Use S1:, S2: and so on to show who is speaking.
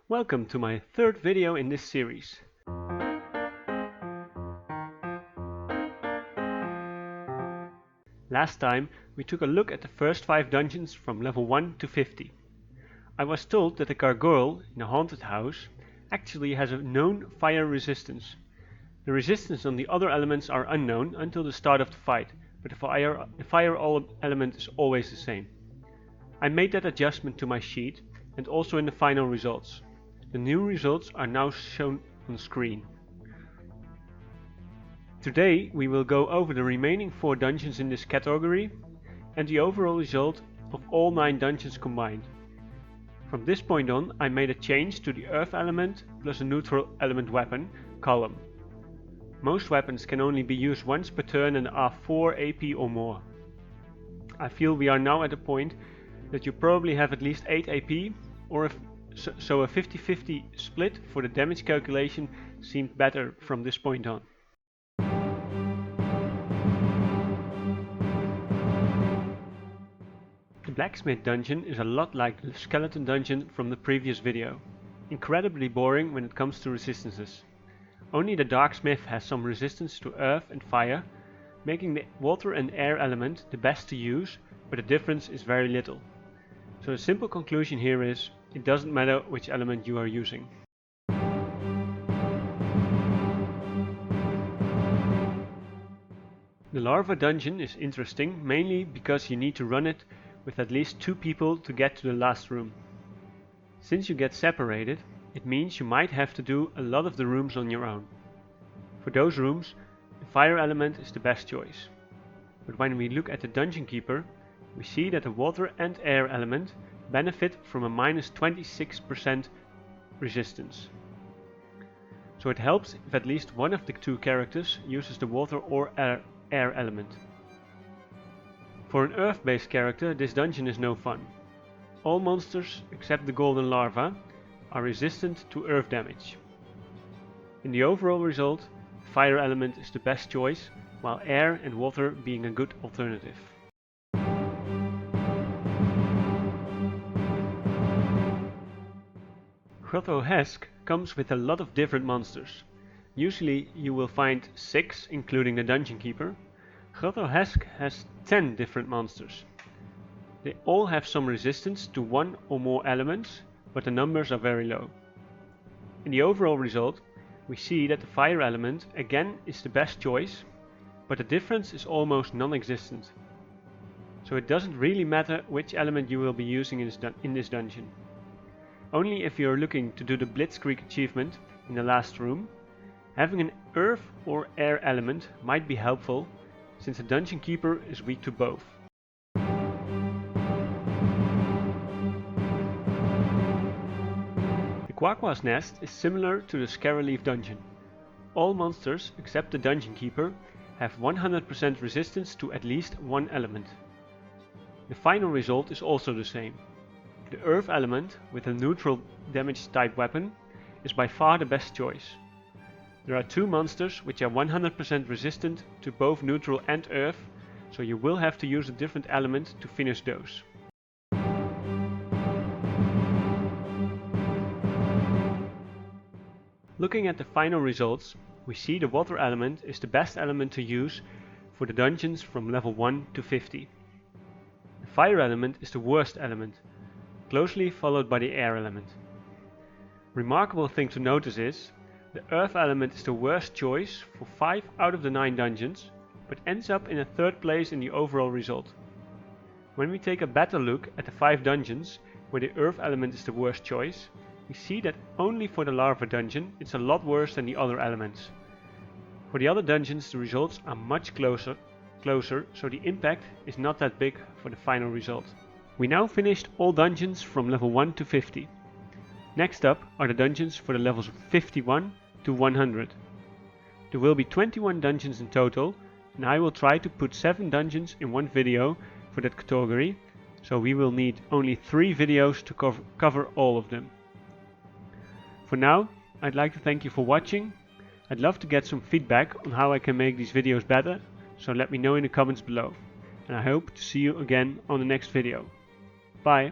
S1: Welcome to my third video in this series. Last time we took a look at the first 5 dungeons from level 1 to 50. I was told that the gargoyle in a haunted house actually has a known fire resistance. The resistance on the other elements are unknown until the start of the fight, but the fire element is always the same. I made that adjustment to my sheet and also in the final results. The new results are now shown on screen. Today we will go over the remaining 4 dungeons in this category and the overall result of all 9 dungeons combined. From this point on I made a change to the earth element plus a neutral element weapon column. Most weapons can only be used once per turn and are 4 AP or more. I feel we are now at a point that you probably have at least 8 AP, or so a 50-50 split for the damage calculation seemed better from this point on. The Blacksmith dungeon is a lot like the skeleton dungeon from the previous video. Incredibly boring when it comes to resistances. Only the Darksmith has some resistance to earth and fire, making the water and air element the best to use, but the difference is very little. So the simple conclusion here is, it doesn't matter which element you are using. The Larva dungeon is interesting mainly because you need to run it with at least 2 people to get to the last room. Since you get separated, it means you might have to do a lot of the rooms on your own. For those rooms, the fire element is the best choice. But when we look at the dungeon keeper, we see that the water and air element benefit from a minus 26% resistance. So it helps if at least one of the 2 characters uses the water or air element. For an earth-based character, this dungeon is no fun. All monsters except the golden larva are resistant to earth damage. In the overall result, fire element is the best choice, while air and water being a good alternative. Grotto Hesque comes with a lot of different monsters. Usually you will find 6, including the dungeon keeper. Grotto Hesque has 10 different monsters. They all have some resistance to 1 or more elements, but the numbers are very low. In the overall result, we see that the fire element again is the best choice, but the difference is almost non-existent. So it doesn't really matter which element you will be using in this dungeon. Only if you are looking to do the Blitzkrieg achievement in the last room, having an earth or air element might be helpful, since the dungeon keeper is weak to both. The Kwakwa's nest is similar to the Scaraleaf dungeon. All monsters except the dungeon keeper have 100% resistance to at least 1 element. The final result is also the same. The earth element with a neutral damage type weapon is by far the best choice. There are 2 monsters which are 100% resistant to both neutral and earth, so you will have to use a different element to finish those. Looking at the final results, we see the water element is the best element to use for the dungeons from level 1 to 50. The fire element is the worst element, closely followed by the air element. Remarkable thing to notice is, the earth element is the worst choice for 5 out of the 9 dungeons, but ends up in a 3rd place in the overall result. When we take a better look at the 5 dungeons where the earth element is the worst choice, we see that only for the larva dungeon it's a lot worse than the other elements. For the other dungeons the results are much closer, so the impact is not that big for the final result. We now finished all dungeons from level 1 to 50. Next up are the dungeons for the levels 51 to 100. There will be 21 dungeons in total, and I will try to put 7 dungeons in one video for that category, so we will need only 3 videos to cover all of them. For now, I'd like to thank you for watching. I'd love to get some feedback on how I can make these videos better, so let me know in the comments below. And I hope to see you again on the next video. Bye!